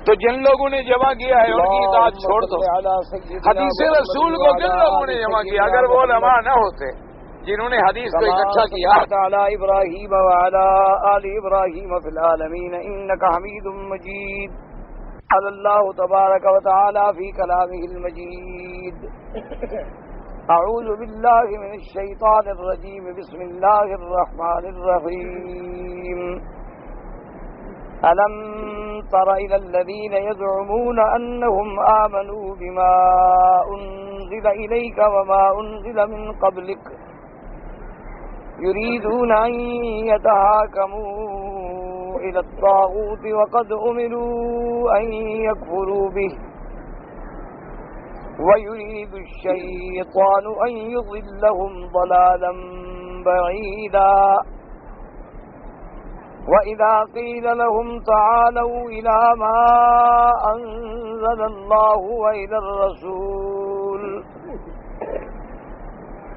تو جن لوگوں نے جمع کیا ہے ان کی اطاعت چھوڑ دو. حدیث رسول کو کن لوگوں نے جمع کیا؟ اگر وہ علماء نہ ہوتے جنہوں نے حدیث کو اکٹھا کیا. تعالی ابراہیم وعلی آل ابراہیم فی العالمین انک حمید مجید. قال اللہ تبارک و تعالی فی کلامہ المجید. اعوذ باللہ من الشیطان الرجیم. بسم اللہ الرحمن الرحیم. ألم تر إلى الذين يزعمون أنهم آمنوا بما أنزل إليك وما أنزل من قبلك يريدون أن يتحاكموا إلى الطاغوت وقد أمروا أن يكفروا به ويريد الشيطان أن يضلهم ضلالا بعيدا. وَإِذَا قِيلَ لَهُمْ تَعَالَوْا إِلَى مَا أَنزَلَ اللَّهُ وَإِلَى الرَّسُولِ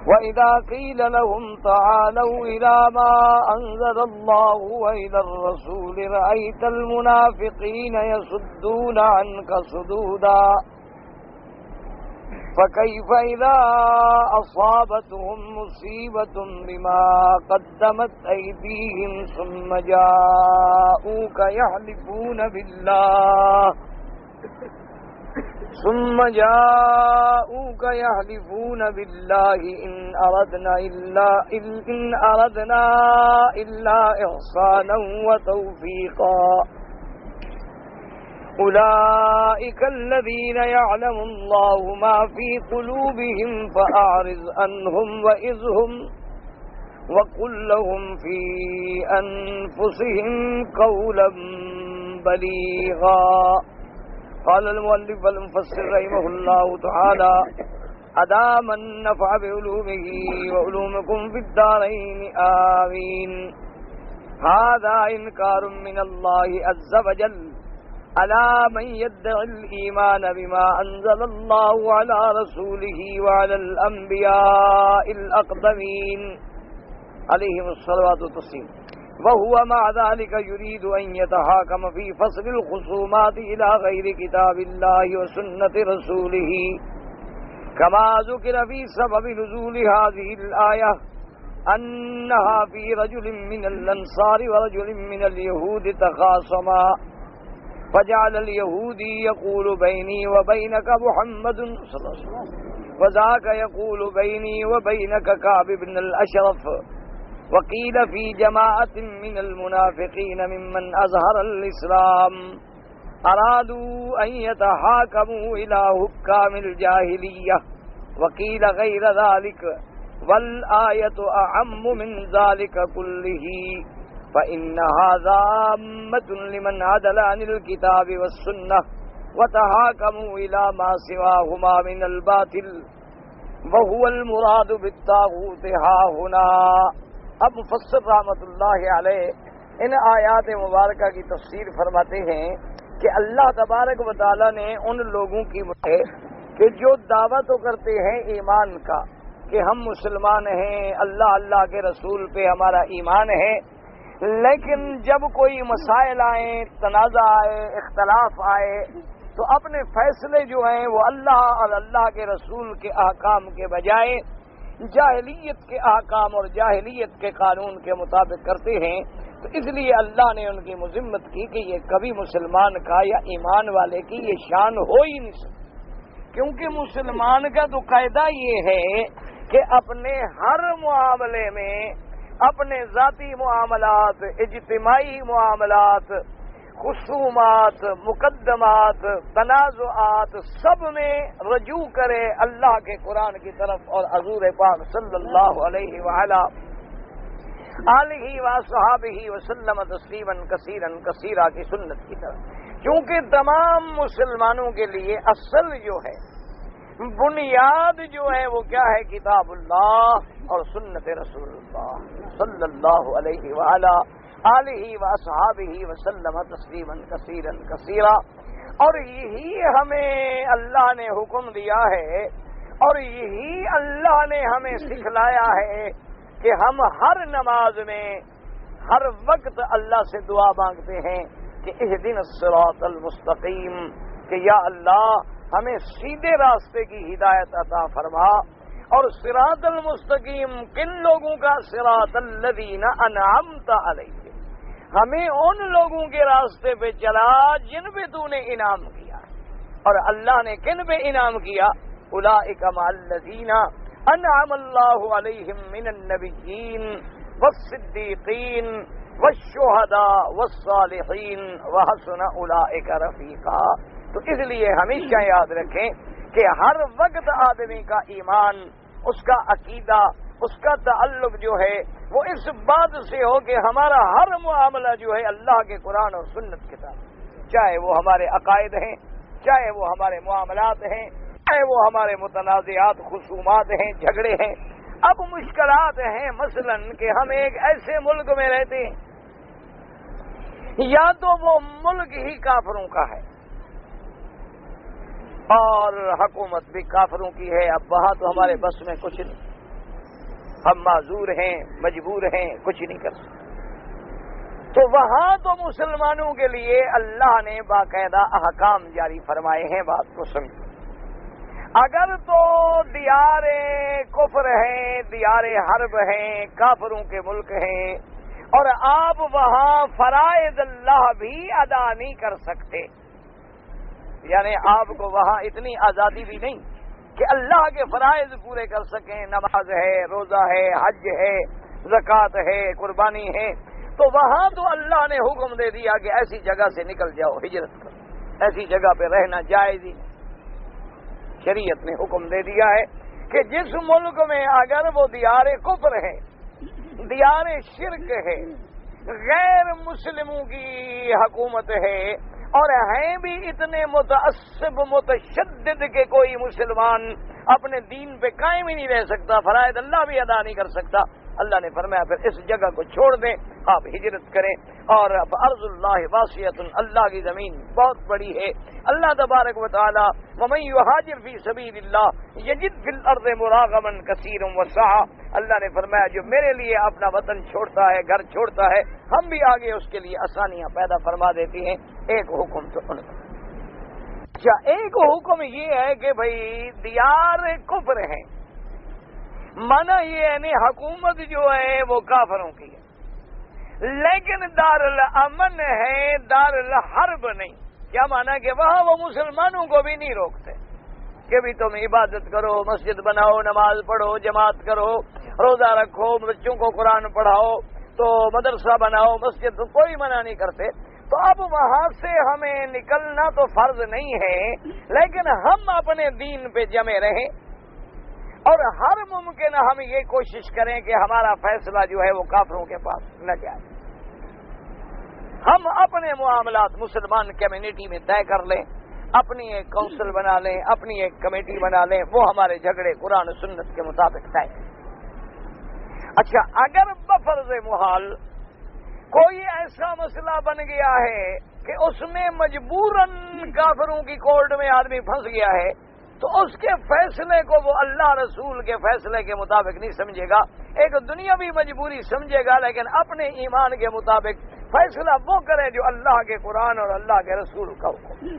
وَإِذَا قِيلَ لَهُمْ تَعَالَوْا إِلَى مَا أَنزَلَ اللَّهُ وَإِلَى الرَّسُولِ رَأَيْتَ الْمُنَافِقِينَ يَصُدُّونَ عَنكَ صُدُودًا. فكيف إذا أصابتهم مصيبة بما قدمت أيديهم ثم جاءوك يحلفون بالله إن أردنا إلا إحسانا وتوفيقا. أولئك الذين يعلم الله ما في قلوبهم فأعرض عنهم وإذهم وقل لهم في أنفسهم قولا بليغا. قال المؤلف والمفسر رحمه الله تعالى أدام النفع بعلومه وعلومكم في الدارين آمين. هذا إنكار من الله عز وجل على من يدعي الإيمان بما أنزل الله على رسوله وعلى الأنبياء الأقدمين عليهم الصلاة والتسليم، وهو مع ذلك يريد أن يتحاكم في فصل الخصومات إلى غير كتاب الله وسنة رسوله، كما ذكر في سبب نزول هذه الآية أنها في رجل من الأنصار ورجل من اليهود تخاصما، فجعل اليهودي يقول بيني وبينك محمد صلى الله عليه وسلم وذاك يقول بيني وبينك كعب بن الأشرف. وقيل في جماعة من المنافقين ممن أظهر الإسلام أرادوا أن يتحاكموا إلى حكام الجاهلية، وقيل غير ذلك، والآية أعم من ذلك كله، فإن هذا عامة لمن عدل عن الكتاب والسنة وتحاكموا إلى ما سواهما من الباطل وهو المراد بالطاغوت ها هنا. اب مفسر رحمۃ اللہ علیہ ان آیات مبارکہ کی تفسیر فرماتے ہیں کہ اللہ تبارک و تعالیٰ نے ان لوگوں کی کہ جو دعویٰ تو کرتے ہیں ایمان کا کہ ہم مسلمان ہیں، اللہ کے رسول پہ ہمارا ایمان ہے، لیکن جب کوئی مسائل آئیں، تنازع آئے، اختلاف آئے، تو اپنے فیصلے جو ہیں وہ اللہ اور اللہ کے رسول کے احکام کے بجائے جاہلیت کے احکام اور جاہلیت کے قانون کے مطابق کرتے ہیں. تو اس لیے اللہ نے ان کی مذمت کی کہ یہ کبھی مسلمان کا یا ایمان والے کی یہ شان ہو ہی نہیں سکتی، کیونکہ مسلمان کا تو قاعدہ یہ ہے کہ اپنے ہر معاملے میں اپنے ذاتی معاملات، اجتماعی معاملات، خصومات، مقدمات، تنازعات سب میں رجوع کرے اللہ کے قرآن کی طرف اور حضور پاک صلی اللہ علیہ وآلہ آلہ وصحبہ وسلم تسلیما کثیرا کثیرا کی سنت کی طرف، کیونکہ تمام مسلمانوں کے لیے اصل جو ہے، بنیاد جو ہے وہ کیا ہے؟ کتاب اللہ اور سنت رسول اللہ صلی اللہ علیہ وآلہ آلہ واصحابہ وسلم تسلیما کثیرا کثیرا. اور یہی ہمیں اللہ نے حکم دیا ہے اور یہی اللہ نے ہمیں سکھلایا ہے کہ ہم ہر نماز میں ہر وقت اللہ سے دعا مانگتے ہیں کہ اہدنا الصراط المستقیم، کہ یا اللہ ہمیں سیدھے راستے کی ہدایت عطا فرما۔ اور صراط المستقیم کن لوگوں کا؟ صراط الذین انعمت علیہم، ہمیں ان لوگوں کے راستے پہ چلا جن پہ تو نے انعام کیا۔ اور اللہ نے کن پہ انعام کیا؟ اولئک مع الذین انعم اللہ علیہم من النبیین والصدیقین والشہداء والصالحین وحسن اولئک رفیقا۔ تو اس لیے ہمیشہ یاد رکھیں کہ ہر وقت آدمی کا ایمان، اس کا عقیدہ، اس کا تعلق جو ہے وہ اس بات سے ہو کہ ہمارا ہر معاملہ جو ہے اللہ کے قرآن اور سنت کے ساتھ، چاہے وہ ہمارے عقائد ہیں، چاہے وہ ہمارے معاملات ہیں، چاہے وہ ہمارے متنازعات، خصومات ہیں، جھگڑے ہیں۔ اب مشکلات ہیں مثلا کہ ہم ایک ایسے ملک میں رہتے ہیں، یا تو وہ ملک ہی کافروں کا ہے اور حکومت بھی کافروں کی ہے، اب وہاں تو ہمارے بس میں کچھ نہیں، ہم معذور ہیں، مجبور ہیں، کچھ نہیں کر سکتے۔ تو وہاں تو مسلمانوں کے لیے اللہ نے باقاعدہ احکام جاری فرمائے ہیں، بات کو سمجھو۔ اگر تو دیار کفر ہیں، دیار حرب ہیں، کافروں کے ملک ہیں، اور آپ وہاں فرائض اللہ بھی ادا نہیں کر سکتے، یعنی آپ کو وہاں اتنی آزادی بھی نہیں کہ اللہ کے فرائض پورے کر سکیں، نماز ہے، روزہ ہے، حج ہے، زکوٰۃ ہے، قربانی ہے، تو وہاں تو اللہ نے حکم دے دیا کہ ایسی جگہ سے نکل جاؤ، ہجرت کرو، ایسی جگہ پہ رہنا جائز ہی نہیں۔ شریعت نے حکم دے دیا ہے کہ جس ملک میں اگر وہ دیار کفر ہے، دیار شرک ہے، غیر مسلموں کی حکومت ہے، اور ہیں بھی اتنے متعصب متشدد کہ کوئی مسلمان اپنے دین پہ قائم ہی نہیں رہ سکتا، فرائض اللہ بھی ادا نہیں کر سکتا، اللہ نے فرمایا پھر اس جگہ کو چھوڑ دیں، آپ ہجرت کریں۔ اور ارض اللہ واسعۃ، اللہ کی زمین بہت بڑی ہے۔ اللہ تبارک و تعالی ومن یہاجر فی سبیل اللہ یجد فی الارض مراغما کثیرا وسعا، اللہ نے فرمایا جو میرے لیے اپنا وطن چھوڑتا ہے، گھر چھوڑتا ہے، ہم بھی آگے اس کے لیے آسانیاں پیدا فرما دیتی ہیں۔ ایک حکم تو ان کا۔ اچھا، ایک حکم یہ ہے کہ بھائی دیار کفر ہیں، مانا یہ یعنی حکومت جو ہے وہ کافروں کی ہے، لیکن دار الامن ہے، دار الحرب نہیں۔ کیا مانا کہ وہاں وہ مسلمانوں کو بھی نہیں روکتے کہ بھی تم عبادت کرو، مسجد بناؤ، نماز پڑھو، جماعت کرو، روزہ رکھو، بچوں کو قرآن پڑھاؤ، تو مدرسہ بناؤ، مسجد، تو کوئی منع نہیں کرتے۔ تو اب وہاں سے ہمیں نکلنا تو فرض نہیں ہے، لیکن ہم اپنے دین پہ جمے رہیں اور ہر ممکن ہم یہ کوشش کریں کہ ہمارا فیصلہ جو ہے وہ کافروں کے پاس نہ جائے۔ ہم اپنے معاملات مسلمان کمیونٹی میں طے کر لیں، اپنی ایک کونسل بنا لیں، اپنی ایک کمیٹی بنا لیں، وہ ہمارے جھگڑے قرآن و سنت کے مطابق طے کریں۔ اچھا، اگر بفرض محال کوئی ایسا مسئلہ بن گیا ہے کہ اس میں مجبوراً کافروں کی کورٹ میں آدمی پھنس گیا ہے، تو اس کے فیصلے کو وہ اللہ رسول کے فیصلے کے مطابق نہیں سمجھے گا، ایک دنیاوی مجبوری سمجھے گا، لیکن اپنے ایمان کے مطابق فیصلہ وہ کرے جو اللہ کے قرآن اور اللہ کے رسول کا حکم۔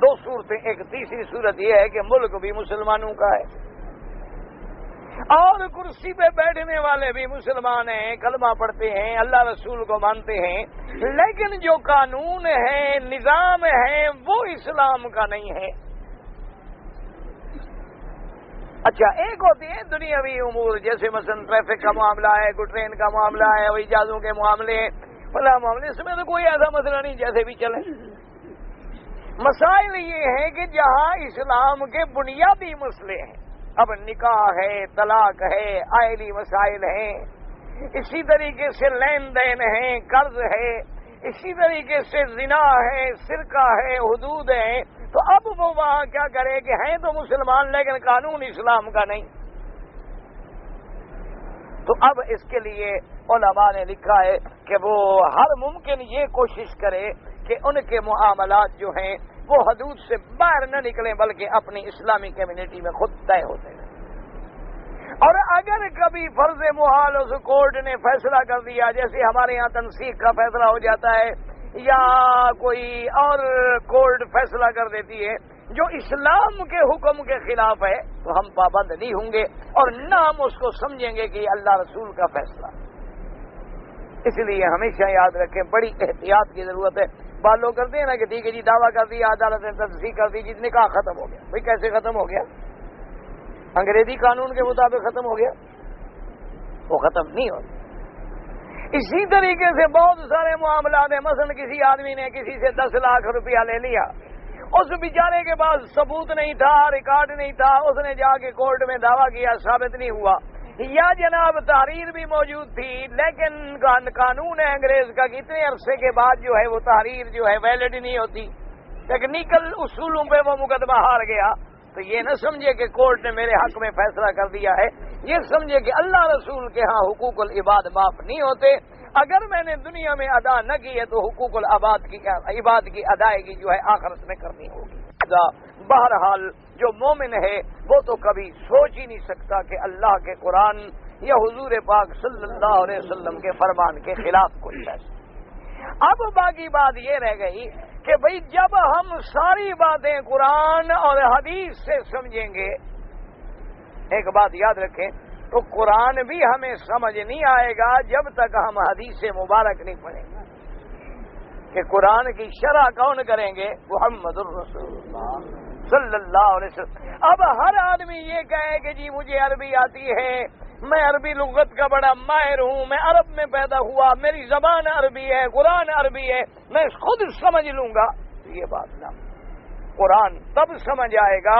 دو صورتیں، ایک تیسری صورت یہ ہے کہ ملک بھی مسلمانوں کا ہے اور کرسی پہ بیٹھنے والے بھی مسلمان ہیں، کلمہ پڑھتے ہیں، اللہ رسول کو مانتے ہیں، لیکن جو قانون ہے، نظام ہے، وہ اسلام کا نہیں ہے۔ اچھا، ایک ہوتی ہے دنیاوی امور، جیسے مثلا ٹریفک کا معاملہ ہے، کوئی ٹرین کا معاملہ ہے، وہ اجازوں کے معاملے ہیں، فلاں معاملے، اس میں تو کوئی ایسا مسئلہ نہیں، جیسے بھی چلے۔ مسائل یہ ہیں کہ جہاں اسلام کے بنیادی مسئلے ہیں، اب نکاح ہے، طلاق ہے، آئلی مسائل ہیں، اسی طریقے سے لین دین ہے، قرض ہے، اسی طریقے سے زنا ہے، سرقہ ہے، حدود ہے، تو اب وہ وہاں کیا کرے کہ ہیں تو مسلمان لیکن قانون اسلام کا نہیں۔ تو اب اس کے لیے علماء نے لکھا ہے کہ وہ ہر ممکن یہ کوشش کرے کہ ان کے معاملات جو ہیں وہ حدود سے باہر نہ نکلیں، بلکہ اپنی اسلامی کمیونٹی میں خود طے ہوتے ہیں۔ اور اگر کبھی فرض محال اس کورٹ نے فیصلہ کر دیا، جیسے ہمارے یہاں تنسیق کا فیصلہ ہو جاتا ہے یا کوئی اور کورٹ فیصلہ کر دیتی ہے جو اسلام کے حکم کے خلاف ہے تو ہم پابند نہیں ہوں گے اور نہ ہم اس کو سمجھیں گے کہ یہ اللہ رسول کا فیصلہ. اس لیے ہمیشہ یاد رکھیں بڑی احتیاط کی ضرورت ہے. بعض لوگ کرتے ہیں نا کہ ٹھیک ہے جی دعویٰ کر دیا عدالت نے تصدیق کر دی جی نکاح ختم ہو گیا. بھائی کیسے ختم ہو گیا؟ انگریزی قانون کے مطابق ختم ہو گیا؟ وہ ختم نہیں ہوتا. اسی طریقے سے بہت سارے معاملات ہیں. مثلا کسی آدمی نے کسی سے 10 لاکھ روپیہ لے لیا, اس بیچارے کے پاس ثبوت نہیں تھا, ریکارڈ نہیں تھا, اس نے جا کے کورٹ میں دعویٰ کیا, ثابت نہیں ہوا. یا جناب تحریر بھی موجود تھی لیکن قانون ہے انگریز کا کہ اتنے عرصے کے بعد جو ہے وہ تحریر جو ہے ویلڈ نہیں ہوتی, ٹیکنیکل اصولوں پہ وہ مقدمہ ہار گیا. تو یہ نہ سمجھے کہ کورٹ نے میرے حق میں فیصلہ کر دیا ہے, یہ سمجھے کہ اللہ رسول کے ہاں حقوق العباد معاف نہیں ہوتے. اگر میں نے دنیا میں ادا نہ کی ہے تو حقوق العباد کی ادائیگی جو ہے آخرت میں کرنی ہوگی. بہرحال جو مومن ہے وہ تو کبھی سوچ ہی نہیں سکتا کہ اللہ کے قرآن یا حضور پاک صلی اللہ علیہ وسلم کے فرمان کے خلاف کوئی فیصلہ. اب باقی بات یہ رہ گئی کہ بھئی جب ہم ساری باتیں قرآن اور حدیث سے سمجھیں گے, ایک بات یاد رکھیں, تو قرآن بھی ہمیں سمجھ نہیں آئے گا جب تک ہم حدیث مبارک نہیں پڑھیں گے. کہ قرآن کی شرح کون کریں گے؟ محمد الرسول اللہ صلی اللہ علیہ وسلم. اب ہر آدمی یہ کہے کہ جی مجھے عربی آتی ہے, میں عربی لغت کا بڑا ماہر ہوں, میں عرب میں پیدا ہوا, میری زبان عربی ہے, قرآن عربی ہے, میں خود سمجھ لوں گا. یہ بات نہ, قرآن تب سمجھ آئے گا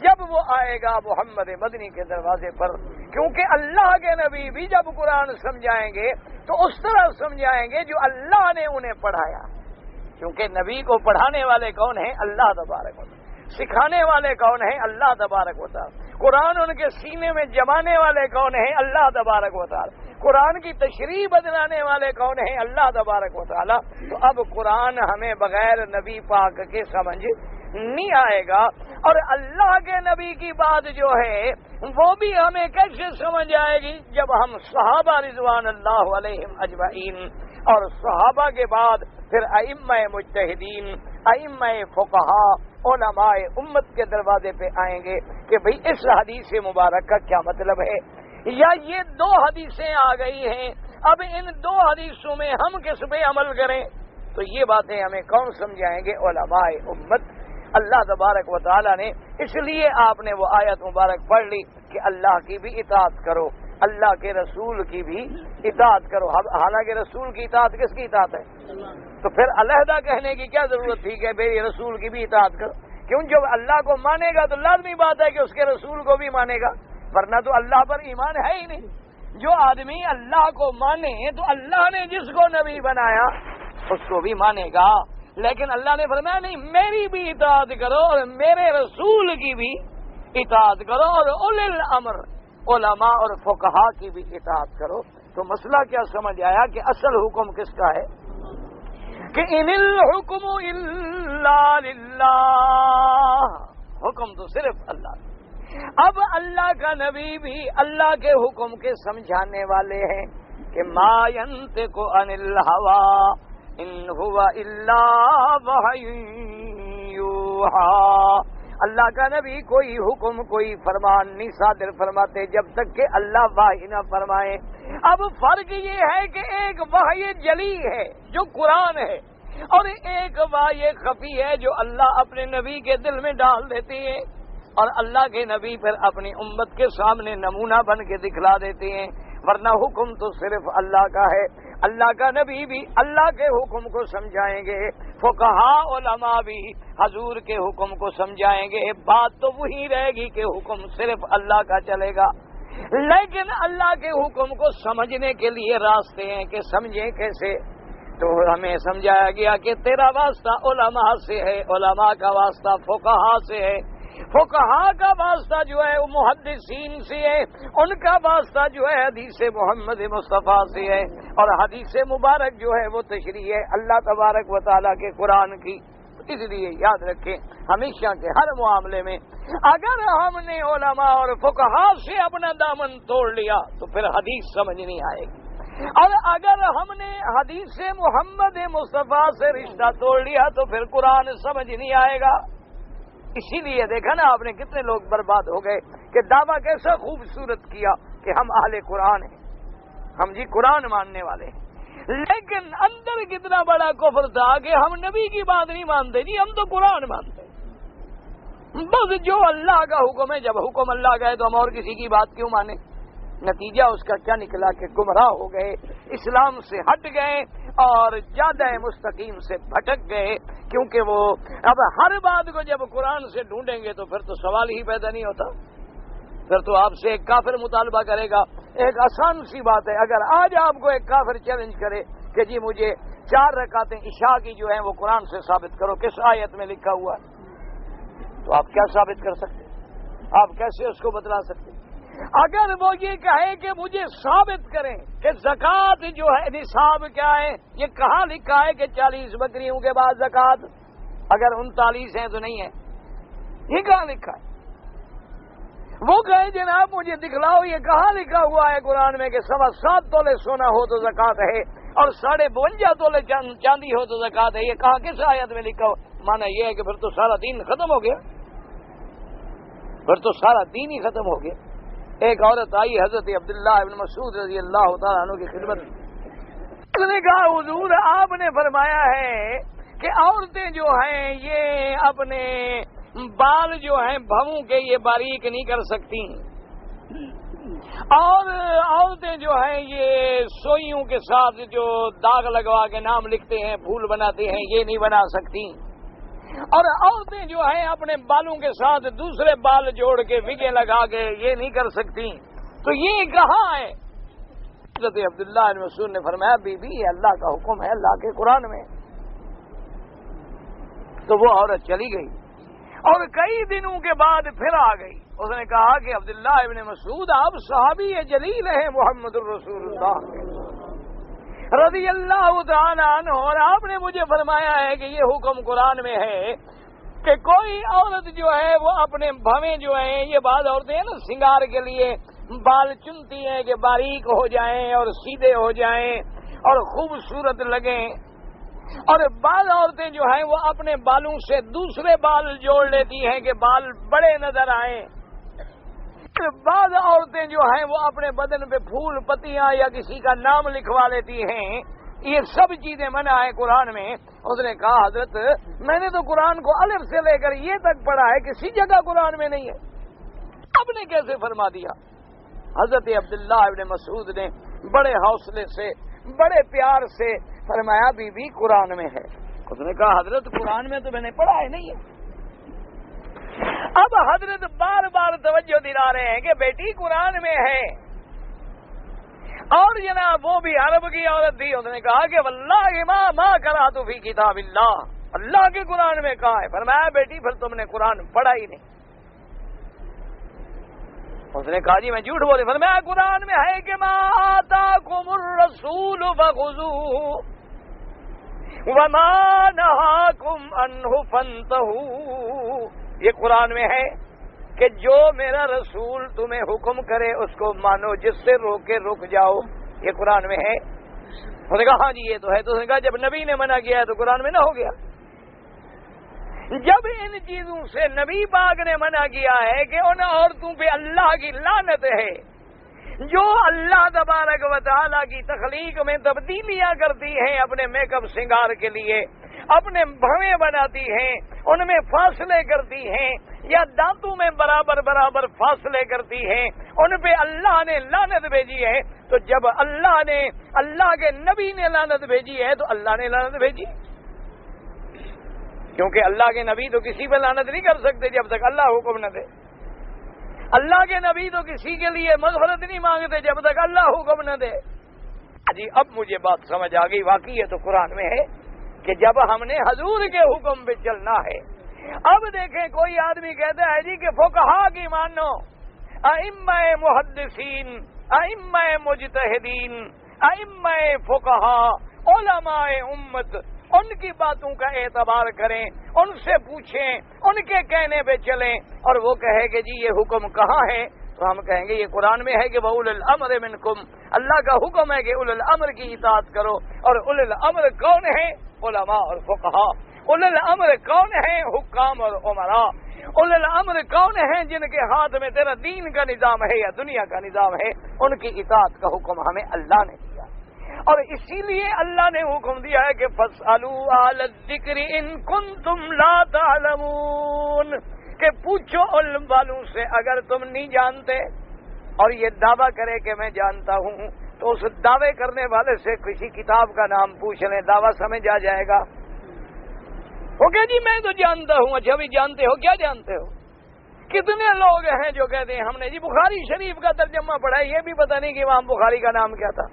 جب وہ آئے گا محمد مدنی کے دروازے پر. کیونکہ اللہ کے نبی بھی جب قرآن سمجھائیں گے تو اس طرح سمجھائیں گے جو اللہ نے انہیں پڑھایا. کیونکہ نبی کو پڑھانے والے کون ہیں؟ اللہ تبارک و تعالی. سکھانے والے کون ہیں؟ اللہ تبارک و تعالی. قرآن ان کے سینے میں جمانے والے کون ہیں؟ اللہ تبارک و تعالی. قرآن کی تشریح بدلانے والے کون ہیں؟ اللہ تبارک و تعالی. تو اب قرآن ہمیں بغیر نبی پاک کے سمجھ نہیں آئے گا, اور اللہ کے نبی کی بات جو ہے وہ بھی ہمیں کیسے سمجھ آئے گی جب ہم صحابہ رضوان اللہ علیہم اجمعین اور صحابہ کے بعد پھر ائمہ مجتہدین, ائمہ فقہا, علماء امت کے دروازے پہ آئیں گے کہ بھئی اس حدیث مبارک کا کیا مطلب ہے, یا یہ 2 حدیثیں آ گئی ہیں, اب ان 2 حدیثوں میں ہم کس پہ عمل کریں. تو یہ باتیں ہمیں کون سمجھائیں گے؟ علماء امت. اللہ تبارک و تعالی نے اس لیے آپ نے وہ آیت مبارک پڑھ لی کہ اللہ کی بھی اطاعت کرو, اللہ کے رسول کی بھی اطاعت کرو. حالانکہ رسول کی اطاعت کس کی اطاعت ہے؟ تو پھر علیحدہ کہنے کی کیا ضرورت تھی کہ میری رسول کی بھی اطاعت کرو؟ کیوں, جب اللہ کو مانے گا تو لازمی بات ہے کہ اس کے رسول کو بھی مانے گا, ورنہ تو اللہ پر ایمان ہے ہی نہیں. جو آدمی اللہ کو مانے تو اللہ نے جس کو نبی بنایا اس کو بھی مانے گا. لیکن اللہ نے فرمایا نہیں, میری بھی اطاعت کرو اور میرے رسول کی بھی اطاعت کرو اور اولی الامر علماء اور فقہا کی بھی اطاعت کرو. تو مسئلہ کیا سمجھ آیا کہ اصل حکم کس کا ہے؟ کہ ان الحکم الا للہ, حکم تو صرف اللہ. اب اللہ کا نبی بھی اللہ کے حکم کے سمجھانے والے ہیں کہ ما ینطق عن الہوی ان هو الا وحی یوحی. اللہ کا نبی کوئی حکم کوئی فرمان نہیں صادر فرماتے جب تک کہ اللہ وحی نہ فرمائے. اب فرق یہ ہے کہ ایک وحی جلی ہے جو قرآن ہے, اور ایک وحی خفی ہے جو اللہ اپنے نبی کے دل میں ڈال دیتے ہیں, اور اللہ کے نبی پھر اپنی امت کے سامنے نمونہ بن کے دکھلا دیتے ہیں. ورنہ حکم تو صرف اللہ کا ہے. اللہ کا نبی بھی اللہ کے حکم کو سمجھائیں گے, فقہا علماء بھی حضور کے حکم کو سمجھائیں گے. بات تو وہی رہے گی کہ حکم صرف اللہ کا چلے گا, لیکن اللہ کے حکم کو سمجھنے کے لیے راستے ہیں کہ سمجھیں کیسے. تو ہمیں سمجھایا گیا کہ تیرا واسطہ علماء سے ہے, علماء کا واسطہ فقہا سے ہے, فقہا کا واسطہ جو ہے وہ محدثین سے ہے, ان کا واسطہ جو ہے حدیث محمد مصطفیٰ سے ہے, اور حدیث مبارک جو ہے وہ تشریح ہے اللہ تبارک و تعالیٰ کے قرآن کی. اس لیے یاد رکھیں ہمیشہ کے ہر معاملے میں اگر ہم نے علماء اور فقہا سے اپنا دامن توڑ لیا تو پھر حدیث سمجھ نہیں آئے گی. اور اگر ہم نے حدیث محمد مصطفیٰ سے رشتہ توڑ لیا تو پھر قرآن سمجھ نہیں آئے گا. اسی لیے دیکھا نا آپ نے کتنے لوگ برباد ہو گئے کہ دعویٰ کیسا خوبصورت کیا کہ ہم اہل قرآن ہیں، ہم جی قرآن ماننے والے ہیں، لیکن اندر کتنا بڑا کفر تھا کہ ہم نبی کی بات نہیں مانتے جی، ہم تو قرآن مانتے. بس جو اللہ کا حکم ہے، جب حکم اللہ کا ہے تو ہم اور کسی کی بات کیوں مانیں؟ نتیجہ اس کا کیا نکلا کہ گمراہ ہو گئے، اسلام سے ہٹ گئے اور زیادہ مستقیم سے بھٹک گئے. کیونکہ وہ اب ہر بات کو جب قرآن سے ڈھونڈیں گے تو پھر تو سوال ہی پیدا نہیں ہوتا. پھر تو آپ سے ایک کافر مطالبہ کرے گا. ایک آسان سی بات ہے، اگر آج آپ کو ایک کافر چیلنج کرے کہ جی مجھے 4 رکعتیں عشاء کی جو ہیں وہ قرآن سے ثابت کرو، کس آیت میں لکھا ہوا ہے، تو آپ کیا ثابت کر سکتے؟ آپ کیسے اس کو بتلا سکتے؟ اگر وہ یہ کہے کہ مجھے ثابت کریں کہ زکوٰۃ جو ہے نصاب کیا ہے، یہ کہاں لکھا ہے کہ 40 بکریوں کے بعد زکوٰۃ، اگر 39 ہیں تو نہیں ہے، یہ کہاں لکھا ہے؟ وہ کہے جناب مجھے دکھلاؤ یہ کہاں لکھا ہوا ہے قرآن میں کہ 7.25 تولے سونا ہو تو زکوٰۃ ہے اور 52.5 تولے چاندی ہو تو زکوٰۃ ہے، یہ کہاں کس آیت میں لکھا ہو؟ مانا یہ ہے کہ پھر تو سارا دین ختم ہو گیا، پھر تو سارا دین ہی ختم ہو گیا. ایک عورت آئی حضرت عبداللہ ابن مسعود رضی اللہ تعالیٰ عنہ کی خدمت میں، اس نے کہا حضور آپ نے فرمایا ہے کہ عورتیں جو ہیں یہ اپنے بال جو ہیں بھووں کے یہ باریک نہیں کر سکتی، اور عورتیں جو ہیں یہ سوئیوں کے ساتھ جو داغ لگوا کے نام لکھتے ہیں پھول بناتے ہیں یہ نہیں بنا سکتی، اور عورتیں جو ہیں اپنے بالوں کے ساتھ دوسرے بال جوڑ کے وگے لگا کے یہ نہیں کر سکتی. تو یہ کہاں ہے؟ حضرت عبداللہ بن مسعود نے فرمایا بی بی یہ اللہ کا حکم ہے، اللہ کے قرآن میں. تو وہ عورت چلی گئی اور کئی دنوں کے بعد پھر آ گئی. اس نے کہا کہ عبداللہ ابن مسعود آپ صحابی جلیل ہیں محمد الرسول اللہ رضی اللہ تعالیٰ عنہ، اور آپ نے مجھے فرمایا ہے کہ یہ حکم قرآن میں ہے کہ کوئی عورت جو ہے وہ اپنے بھویں جو ہیں، یہ بعض عورتیں ہیں نا سنگار کے لیے بال چنتی ہیں کہ باریک ہو جائیں اور سیدھے ہو جائیں اور خوبصورت لگیں، اور بعض عورتیں جو ہیں وہ اپنے بالوں سے دوسرے بال جوڑ لیتی ہیں کہ بال بڑے نظر آئیں. بعض عورتیں جو ہیں وہ اپنے بدن پہ پھول پتیاں یا کسی کا نام لکھوا لیتی ہیں. یہ سب چیزیں منع ہے قرآن میں. اس نے کہا حضرت میں نے تو قرآن کو الف سے لے کر یہ تک پڑھا ہے، کسی جگہ قرآن میں نہیں ہے، آپ نے کیسے فرما دیا؟ حضرت عبداللہ ابن مسعود نے بڑے حوصلے سے بڑے پیار سے فرمایا بی بی قرآن میں ہے. اس نے کہا حضرت قرآن میں تو میں نے پڑھا ہے نہیں ہے. اب حضرت بار بار توجہ دلا رہے ہیں کہ بیٹی قرآن میں ہے، اور جناب وہ بھی عرب کی عورت تھی. اس نے کہا کہ واللہ ما قرأت فی کتاب اللہ، اللہ کے قرآن میں کہا ہے. فرمایا بیٹی پھر تم نے قرآن پڑھا ہی نہیں. اس نے کہا جی میں جھوٹ بولے. فرمایا قرآن میں ہے کہ ما آتاکم الرسول فخذوہ وما نہاکم عنہ فانتہوا. یہ قرآن میں ہے کہ جو میرا رسول تمہیں حکم کرے اس کو مانو، جس سے روکے رک جاؤ. یہ قرآن میں ہے. اس نے کہا ہاں جی یہ تو ہے. تو اس نے کہا جب نبی نے منع کیا ہے تو قرآن میں نہ ہو گیا؟ جب ان چیزوں سے نبی پاک نے منع کیا ہے کہ ان عورتوں پہ اللہ کی لعنت ہے جو اللہ تبارک و تعالیٰ کی تخلیق میں تبدیلیاں کرتی ہیں، اپنے میک اپ سنگار کے لیے اپنے بھویں بناتی ہیں، ان میں فاصلے کرتی ہیں یا دانتوں میں برابر برابر فاصلے کرتی ہیں، ان پہ اللہ نے لعنت بھیجی ہے. تو جب اللہ کے نبی نے لعنت بھیجی ہے تو اللہ نے لعنت بھیجی، کیونکہ اللہ کے نبی تو کسی پہ لعنت نہیں کر سکتے جب تک اللہ حکم نہ دے. اللہ کے نبی تو کسی کے لیے مغفرت نہیں مانگتے جب تک اللہ حکم نہ دے. جی اب مجھے بات سمجھ آ گئی. واقعی یہ تو قرآن میں ہے کہ جب ہم نے حضور کے حکم پہ چلنا ہے. اب دیکھیں کوئی آدمی کہتا ہے جی کہ فقہا کی مانو، ائمہ محدثین، ائمہ مجتہدین، ائمہ فقہا، علماء امت، ان کی باتوں کا اعتبار کریں، ان سے پوچھیں، ان کے کہنے پہ چلیں. اور وہ کہے کہ جی یہ حکم کہاں ہے؟ تو ہم کہیں گے یہ قرآن میں ہے کہ وَأُولِي الْأَمْرِ مِنْكُمْ، اللہ کا حکم ہے کہ اولي الامر کی اطاعت کرو. اور اولي الامر کون ہیں؟ علماء اور فقہاء. اولي الامر کون ہیں؟ حکام اور امراء. اولي الامر کون ہیں؟ جن کے ہاتھ میں تیرا دین کا نظام ہے یا دنیا کا نظام ہے، ان کی اطاعت کا حکم ہمیں اللہ نے دیا. اور اسی لیے اللہ نے حکم دیا ہے کہ فَاسْأَلُوا أَهْلَ الذِّكْرِ إِن كُنتُمْ لَا تَعْلَمُونَ، کہ پوچھو علم والوں سے اگر تم نہیں جانتے. اور یہ دعویٰ کرے کہ میں جانتا ہوں تو اس دعوے کرنے والے سے کسی کتاب کا نام پوچھ لیں، دعویٰ سمجھ آ جائے گا. اوکے جی میں تو جانتا ہوں. اچھا بھی جانتے ہو؟ کیا جانتے ہو؟ کتنے لوگ ہیں جو کہتے ہیں ہم نے جی بخاری شریف کا ترجمہ پڑھا ہے، یہ بھی پتہ نہیں کہ امام بخاری کا نام کیا تھا.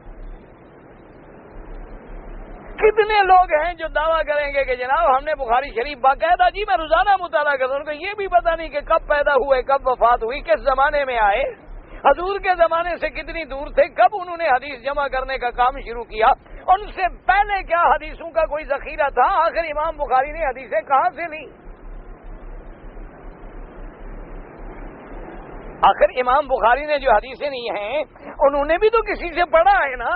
کتنے لوگ ہیں جو دعویٰ کریں گے کہ جناب ہم نے بخاری شریف باقاعدہ جی میں روزانہ مطالعہ کرتا ہوں، ان کو یہ بھی پتہ نہیں کہ کب پیدا ہوئے، کب وفات ہوئی، کس زمانے میں آئے، حضور کے زمانے سے کتنی دور تھے، کب انہوں نے حدیث جمع کرنے کا کام شروع کیا، ان سے پہلے کیا حدیثوں کا کوئی ذخیرہ تھا، آخر امام بخاری نے حدیثیں کہاں سے لی. آخر امام بخاری نے جو حدیثیں لی ہیں انہوں نے بھی تو کسی سے پڑھا ہے نا،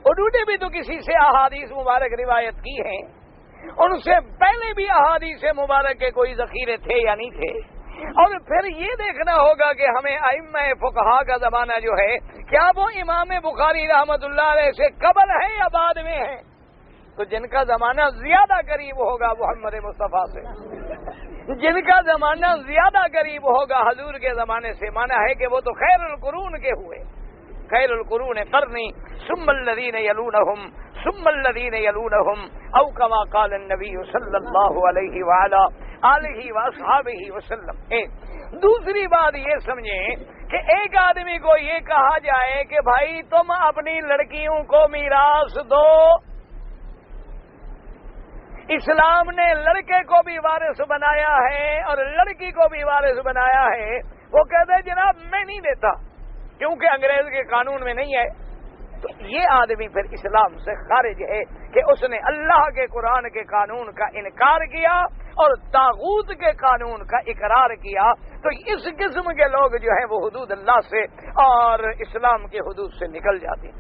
انہوں نے بھی تو کسی سے احادیث مبارک روایت کی ہیں. ان سے پہلے بھی احادیث مبارک کے کوئی ذخیرے تھے یا نہیں تھے. اور پھر یہ دیکھنا ہوگا کہ ہمیں ائمہ فقہا کا زمانہ جو ہے کیا وہ امام بخاری رحمت اللہ علیہ سے قبل ہے یا بعد میں ہے. تو جن کا زمانہ زیادہ قریب ہوگا محمد مصطفیٰ سے، جن کا زمانہ زیادہ قریب ہوگا حضور کے زمانے سے، مانا ہے کہ وہ تو خیر القرون کے ہوئے. خیر القرون قرنی ثم الذین یلونہم ثم الذین یلونہم او کما قال النبی صلی اللہ علیہ وآلہ آلہ واصحابہ وسلم. دوسری بات یہ سمجھیں کہ ایک آدمی کو یہ کہا جائے کہ بھائی تم اپنی لڑکیوں کو میراث دو. اسلام نے لڑکے کو بھی وارث بنایا ہے اور لڑکی کو بھی وارث بنایا ہے. وہ کہتے ہیں جناب میں نہیں دیتا کیونکہ انگریز کے قانون میں نہیں ہے. تو یہ آدمی پھر اسلام سے خارج ہے کہ اس نے اللہ کے قرآن کے قانون کا انکار کیا اور طاغوت کے قانون کا اقرار کیا. تو اس قسم کے لوگ جو ہیں وہ حدود اللہ سے اور اسلام کے حدود سے نکل جاتے ہیں.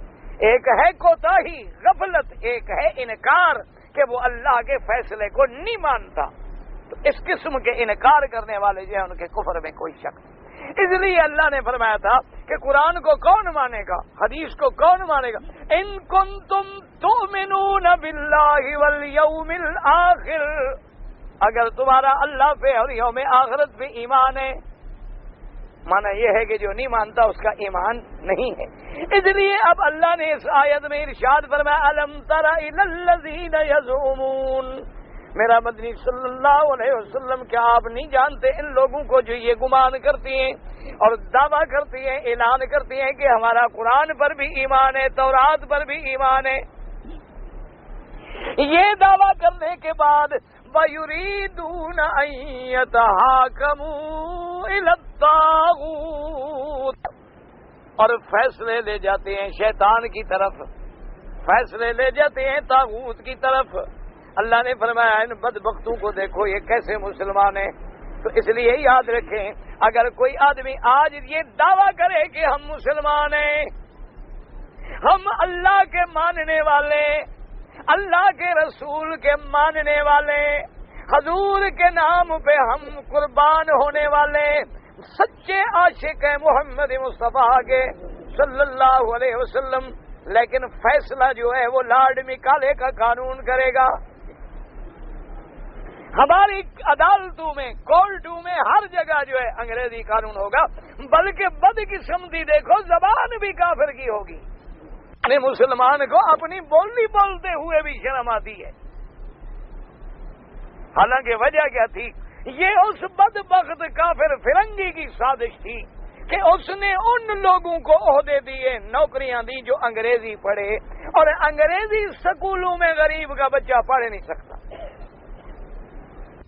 ایک ہے کوتاہی غفلت، ایک ہے انکار کہ وہ اللہ کے فیصلے کو نہیں مانتا. تو اس قسم کے انکار کرنے والے جو ہیں ان کے کفر میں کوئی شک نہیں. اس لیے اللہ نے فرمایا تھا کہ قرآن کو کون مانے گا، حدیث کو کون مانے گا. ان کنتم تؤمنون باللہ والیوم الآخر، اگر تمہارا اللہ پہ اور یوم آخرت پہ ایمان ہے. مانا یہ ہے کہ جو نہیں مانتا اس کا ایمان نہیں ہے. اس لیے اب اللہ نے اس آیت میں ارشاد فرمایا الم تر الی الذین یزعمون، میرا مدنی صلی اللہ علیہ وسلم کیا آپ نہیں جانتے ان لوگوں کو جو یہ گمان کرتی ہیں اور دعویٰ کرتی ہیں، اعلان کرتی ہیں کہ ہمارا قرآن پر بھی ایمان ہے، تورات پر بھی ایمان ہے. یہ دعویٰ کرنے کے بعد وَيُرِيدُونَ أَن يَتَحَاكَمُوا إِلَى الطَّاغُوتِ، اور فیصلے لے جاتے ہیں شیطان کی طرف، فیصلے لے جاتے ہیں طاغوت کی طرف. اللہ نے فرمایا ان بدبختوں کو دیکھو یہ کیسے مسلمان ہیں. تو اس لیے یاد رکھیں اگر کوئی آدمی آج یہ دعویٰ کرے کہ ہم مسلمان ہیں، ہم اللہ کے ماننے والے، اللہ کے رسول کے ماننے والے، حضور کے نام پہ ہم قربان ہونے والے سچے عاشق ہیں محمد مصطفیٰ کے صلی اللہ علیہ وسلم، لیکن فیصلہ جو ہے وہ لارڈ مکالے کا قانون کرے گا. ہماری عدالتوں میں، کورٹوں میں، ہر جگہ جو ہے انگریزی قانون ہوگا، بلکہ بدقسمتی دیکھو زبان بھی کافر کی ہوگی. مسلمان کو اپنی بولی بولتے ہوئے بھی شرم آتی ہے. حالانکہ وجہ کیا تھی؟ یہ اس بدبخت کافر فرنگی کی سازش تھی کہ اس نے ان لوگوں کو عہدے دیے، نوکریاں دی جو انگریزی پڑھے، اور انگریزی سکولوں میں غریب کا بچہ پڑھ نہیں سکتا.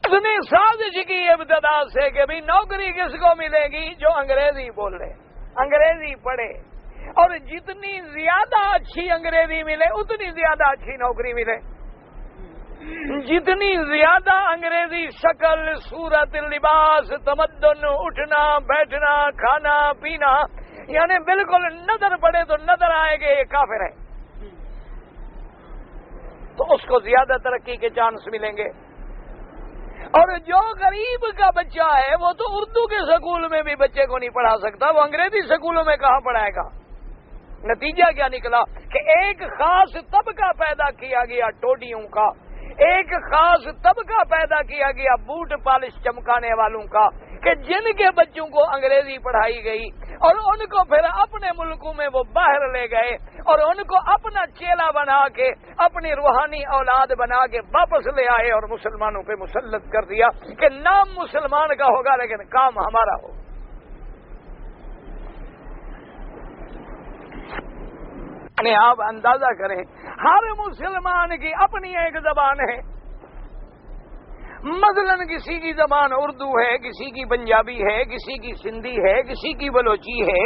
اس نے سازش کی ابتدا سے کہ بھی نوکری کس کو ملے گی؟ جو انگریزی بول رہے، انگریزی پڑھے، اور جتنی زیادہ اچھی انگریزی ملے اتنی زیادہ اچھی نوکری ملے. جتنی زیادہ انگریزی شکل، صورت، لباس، تمدن، اٹھنا بیٹھنا، کھانا پینا، یعنی بالکل نظر پڑے تو نظر آئے گا یہ کافر ہے، تو اس کو زیادہ ترقی کے چانس ملیں گے۔ اور جو غریب کا بچہ ہے وہ تو اردو کے سکول میں بھی بچے کو نہیں پڑھا سکتا، وہ انگریزی سکولوں میں کہاں پڑھائے گا؟ نتیجہ کیا نکلا کہ ایک خاص طبقہ پیدا کیا گیا ٹوڈیوں کا، ایک خاص طبقہ پیدا کیا گیا بوٹ پالش چمکانے والوں کا، کہ جن کے بچوں کو انگریزی پڑھائی گئی اور ان کو پھر اپنے ملکوں میں وہ باہر لے گئے اور ان کو اپنا چیلا بنا کے، اپنی روحانی اولاد بنا کے واپس لے آئے اور مسلمانوں پہ مسلط کر دیا کہ نام مسلمان کا ہوگا لیکن کام ہمارا ہو۔ آپ اندازہ کریں، ہر مسلمان کی اپنی ایک زبان ہے، مثلا کسی کی زبان اردو ہے، کسی کی پنجابی ہے، کسی کی سندھی ہے، کسی کی بلوچی ہے،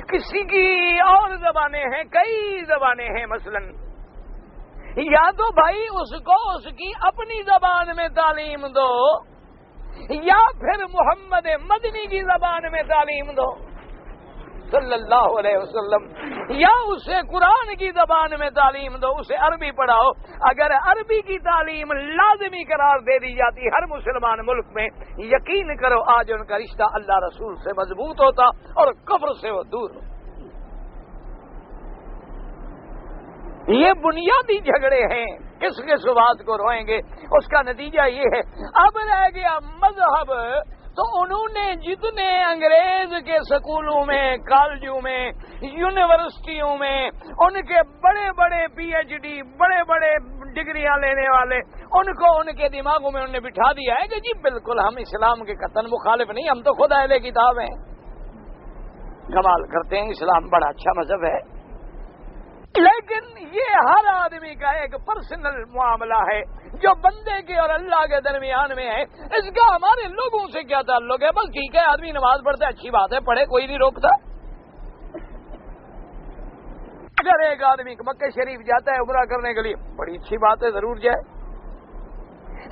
کسی کی اور زبانیں ہیں، کئی زبانیں ہیں مثلا۔ یا تو بھائی اس کو اس کی اپنی زبان میں تعلیم دو، یا پھر محمد مدنی کی زبان میں تعلیم دو صلی اللہ علیہ وسلم، یا اسے قرآن کی زبان میں تعلیم دو، اسے عربی پڑھاؤ۔ اگر عربی کی تعلیم لازمی قرار دے دی جاتی ہر مسلمان ملک میں، یقین کرو آج ان کا رشتہ اللہ رسول سے مضبوط ہوتا اور کفر سے وہ دور ہوتا۔ یہ بنیادی جھگڑے ہیں، کس کس بات کو روئیں گے؟ اس کا نتیجہ یہ ہے اب رہ گیا مذہب، تو انہوں نے جتنے انگریز کے سکولوں میں، کالجوں میں، یونیورسٹیوں میں ان کے بڑے بڑے پی ایچ ڈی، بڑے بڑے ڈگریاں لینے والے، ان کو ان کے دماغوں میں انہوں نے بٹھا دیا ہے کہ جی بالکل ہم اسلام کے قطعاً مخالف نہیں، ہم تو خود اہل کتاب ہیں۔ کمال کرتے ہیں، اسلام بڑا اچھا مذہب ہے، لیکن یہ ہر آدمی کا ایک پرسنل معاملہ ہے جو بندے کے اور اللہ کے درمیان میں ہے، اس کا ہمارے لوگوں سے کیا تعلق ہے؟ بس ٹھیک ہے آدمی نماز پڑھتا ہے، اچھی بات ہے، پڑھے، کوئی نہیں روکتا۔ اگر ایک آدمی مکہ شریف جاتا ہے عمرہ کرنے کے لیے، بڑی اچھی بات ہے، ضرور جائے۔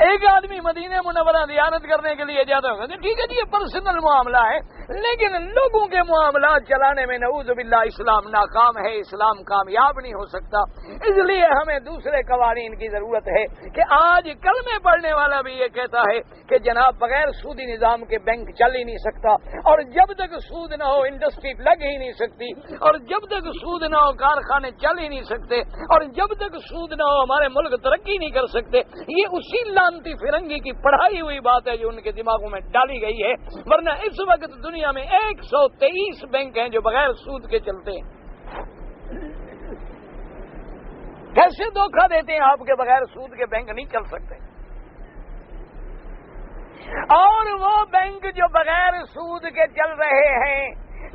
ایک آدمی مدینہ منورہ زیارت کرنے کے لیے جاتا ہوگا، ٹھیک ہے جی یہ پرسنل معاملہ ہے، لیکن لوگوں کے معاملات چلانے میں نعوذ باللہ اسلام ناکام ہے، اسلام کامیاب نہیں ہو سکتا۔ اس لیے ہمیں دوسرے قوانین کی ضرورت ہے کہ آج کلمے پڑھنے والا بھی یہ کہتا ہے کہ جناب بغیر سودی نظام کے بینک چل ہی نہیں سکتا، اور جب تک سود نہ ہو انڈسٹری لگ ہی نہیں سکتی، اور جب تک سود نہ ہو کارخانے چل ہی نہیں سکتے، اور جب تک سود نہ ہو ہمارے ملک ترقی نہیں کر سکتے۔ یہ اسی لانتی فرنگی کی پڑھائی ہوئی بات ہے جو ان کے دماغوں میں ڈالی گئی ہے، ورنہ اس وقت دنیا میں 123 بینک ہیں جو بغیر سود کے چلتے ہیں۔ کیسے دھوکہ دیتے ہیں آپ کے بغیر سود کے بینک نہیں چل سکتے؟ اور وہ بینک جو بغیر سود کے چل رہے ہیں،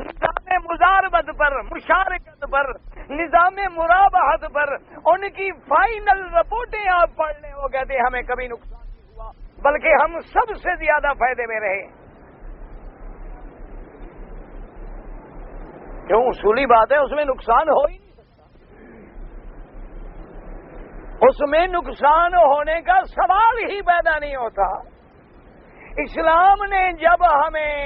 نظام مزاربت پر، مشارکت پر، نظام مرابحت پر، ان کی فائنل رپورٹیں آپ پڑھ لیں، وہ کہتے ہیں ہمیں کبھی نقصان نہیں ہوا بلکہ ہم سب سے زیادہ فائدے میں رہے۔ کیوں؟ اصولی بات ہے، اس میں نقصان ہو ہی نہیں سکتا، اس میں نقصان ہونے کا سوال ہی پیدا نہیں ہوتا۔ اسلام نے جب ہمیں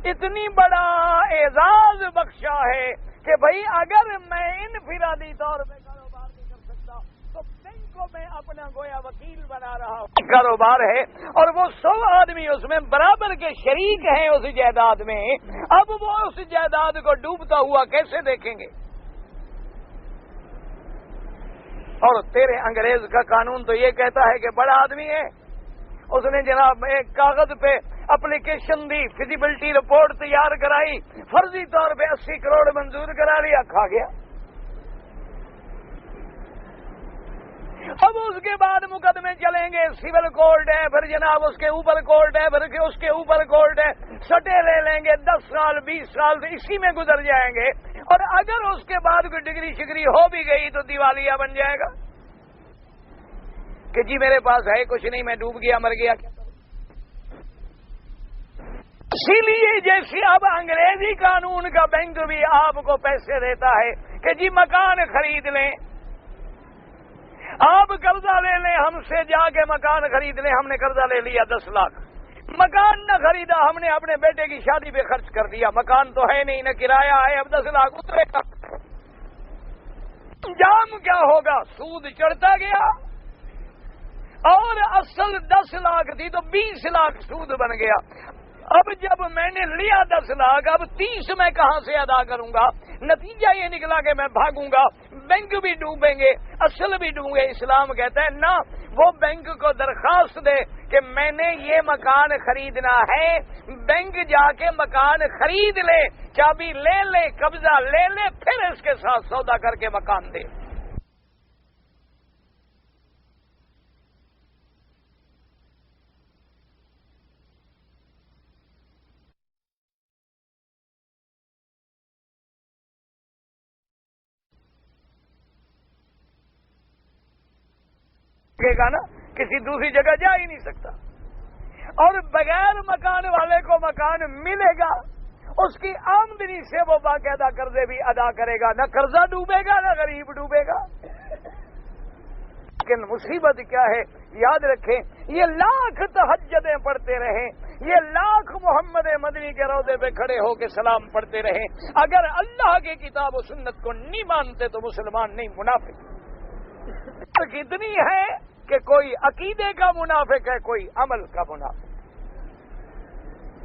اتنی بڑا اعزاز بخشا ہے کہ بھائی اگر میں انفرادی طور پہ کاروبار نہیں کر سکتا تو بینک کو میں اپنا گویا وکیل بنا رہا ہوں، کاروبار ہے، اور وہ 100 آدمی اس میں برابر کے شریک ہیں اس جائیداد میں، اب وہ اس جائیداد کو ڈوبتا ہوا کیسے دیکھیں گے؟ اور تیرے انگریز کا قانون تو یہ کہتا ہے کہ بڑا آدمی ہے، اس نے جناب ایک کاغذ پہ اپلیکیشن دی، فیزیبلٹی رپورٹ تیار کرائی، فرضی طور پہ 80 کروڑ منظور کرا لیا، کھا گیا۔ اب اس کے بعد مقدمے چلیں گے، سول کورٹ ہے، پھر جناب اس کے اوپر کورٹ ہے، پھر اس کے اوپر کورٹ ہے، سٹے لے لیں گے، 10 سال 20 سال اسی میں گزر جائیں گے، اور اگر اس کے بعد کوئی ڈگری شگری ہو بھی گئی تو دیوالیہ بن جائے گا کہ جی میرے پاس ہے کچھ نہیں، میں ڈوب گیا، مر گیا۔ اسی لیے جیسے اب انگریزی قانون کا بینک بھی آپ کو پیسے دیتا ہے کہ جی مکان خرید لیں، آپ قرضہ لے لیں ہم سے، جا کے مکان خرید لیں، ہم نے قرضہ لے لیا 10 لاکھ، مکان نہ خریدا، ہم نے اپنے بیٹے کی شادی پہ خرچ کر دیا، مکان تو ہے نہیں، نہ کرایہ ہے، اب 10 لاکھ اترے گا، انجام کیا ہوگا؟ سود چڑھتا گیا، اور اصل 10 لاکھ تھی تو 20 لاکھ سود بن گیا۔ اب جب میں نے لیا 10 لاکھ، اب 30 میں کہاں سے ادا کروں گا؟ نتیجہ یہ نکلا کہ میں بھاگوں گا، بینک بھی ڈوبیں گے، اصل بھی ڈوبیں گے۔ اسلام کہتا ہے نہ، وہ بینک کو درخواست دے کہ میں نے یہ مکان خریدنا ہے، بینک جا کے مکان خرید لے، چابی لے لے، قبضہ لے لے، پھر اس کے ساتھ سودا کر کے مکان دے۔ گا نا، کسی دوسری جگہ جا ہی نہیں سکتا، اور بغیر مکان والے کو مکان ملے گا، اس کی آمدنی سے وہ باقاعدہ قرضے بھی ادا کرے گا، نہ قرضہ ڈوبے گا نہ غریب ڈوبے گا۔ لیکن مصیبت کیا ہے؟ یاد رکھیں، یہ لاکھ تہجدیں پڑھتے رہیں، یہ لاکھ محمد مدنی کے روضے پہ کھڑے ہو کے سلام پڑھتے رہیں، اگر اللہ کی کتاب و سنت کو نہیں مانتے تو مسلمان نہیں، منافق کتنی ہے کہ کوئی عقیدے کا منافق ہے، کوئی عمل کا منافق۔